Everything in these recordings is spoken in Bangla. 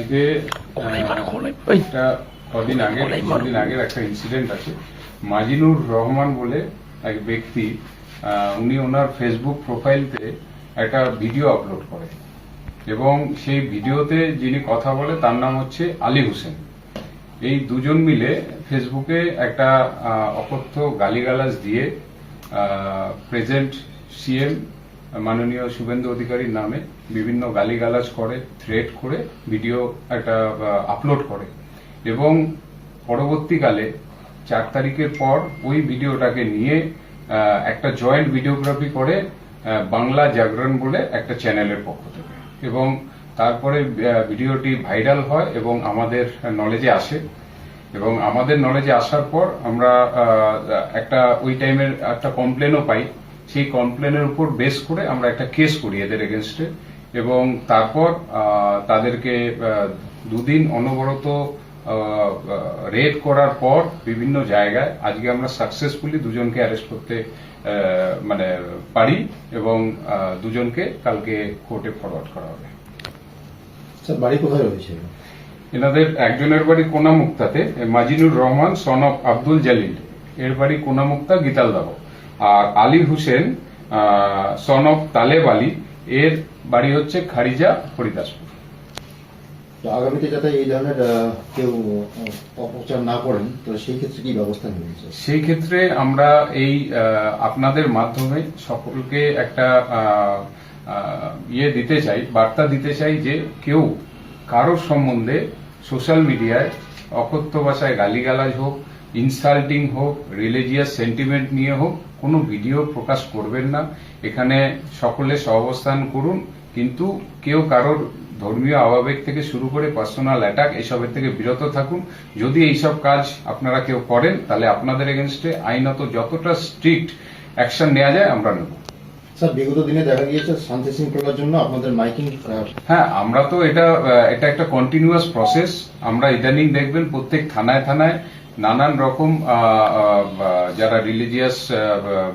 আজকে একটা কদিন আগের একটা ইনসিডেন্ট আছে। মাজিনুর রহমান বলে এক ব্যক্তি, উনি ওনার ফেসবুক প্রোফাইলতে একটা ভিডিও আপলোড করে এবং সেই ভিডিওতে যিনি কথা বলে তার নাম হচ্ছে আলী হোসেন। এই দুজন মিলে ফেসবুকে একটা অকথ্য গালিগালাজ দিয়ে প্রেজেন্ট সিএম মাননীয় শুভেন্দু অধিকারীর নামে বিভিন্ন গালিগালাজ করে, থ্রেট করে ভিডিও একটা আপলোড করে এবং পরবর্তীকালে 4 তারিখের পর ওই ভিডিওটাকে নিয়ে একটা জয়েন্ট ভিডিওগ্রাফি করে বাংলা জাগরণ বলে একটা চ্যানেলের পক্ষ থেকে, এবং তারপরে ভিডিওটি ভাইরাল হয় এবং আমাদের নলেজে আসে। এবং আমাদের নলেজে আসার পর আমরা একটা ওই টাইমের একটা কমপ্লেনও পাই। সেই কমপ্লেনের উপর বেস করে আমরা একটা কেস করি এদের এগেনস্টে, এবং তারপর তাদেরকে 2 দিন অনবরত রেড করার পর বিভিন্ন জায়গায় আজকে আমরা সাকসেসফুলি দুজনকে অ্যারেস্ট করতে পারি এবং দুজনকে কালকে কোর্টে ফরওয়ার্ড করা হবে। স্যার, বাড়ি কোথায় রয়েছে? এনাদের একজনের বাড়ি কোনামুক্তাতে, মাজিনুর রহমান সন অফ আব্দুল জালিল, এর বাড়ি কোনামুক্তা গীতালদাহ। আর আলী হোসেন সন অফ তালেব আলী, এর বাড়ি হচ্ছে খারিজা হরিদাসপুর। আগামীতে যাতে এই ধরনের কেউ অপপ্রচার না করেন, তো সেই ক্ষেত্রে কি ব্যবস্থা নিয়েছে? সেই ক্ষেত্রে আমরা এই আপনাদের মাধ্যমে সকলকে একটা দিতে চাই, বার্তা দিতে চাই যে কেউ কারোর সম্বন্ধে সোশ্যাল মিডিয়ায় অকথ্য ভাষায় গালিগালাজ হোক, ইনসাল্টিং হোক, রিলিজিয়াস সেন্টিমেন্ট নিয়ে হোক কোনো ভিডিও প্রকাশ করবেন না। এখানে সকলে সহাবস্থান করুন, কিন্তু কেউ কারোর ধর্মীয় আবেগ থেকে শুরু করে পার্সোনাল অ্যাটাক এসবের থেকে বিরত থাকুন। যদি এইসব কাজ আপনারা কেউ করেন তাহলে আপনাদের এগেনস্টে আইনত যতটা স্ট্রিক্ট অ্যাকশন নেওয়া যায় আমরা নেব। স্যার, বিগত দিনে দেখা গিয়েছে শান্তি শৃঙ্খলার জন্য আপনাদের মাইকিং। হ্যাঁ, আমরা তো এটা একটা কন্টিনিউয়াস প্রসেস। আমরা ইদানিং দেখবেন প্রত্যেক থানায় থানায় নানান রকম যারা রিলিজিয়াস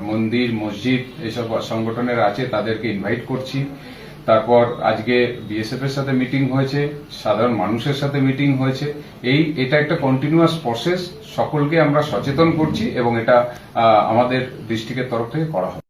মন্দির, মসজিদ এসব সংগঠনের আছে তাদেরকে ইনভাইট করছি। তারপর আজকে বিএসএফ এর সাথে মিটিং হয়েছে, সাধারণ মানুষের সাথে মিটিং হয়েছে। এটা একটা কন্টিনিউয়াস প্রসেস। সকলকে আমরা সচেতন করছি এবং এটা আমাদের ডিস্ট্রিক্টের তরফ থেকে করা হবে।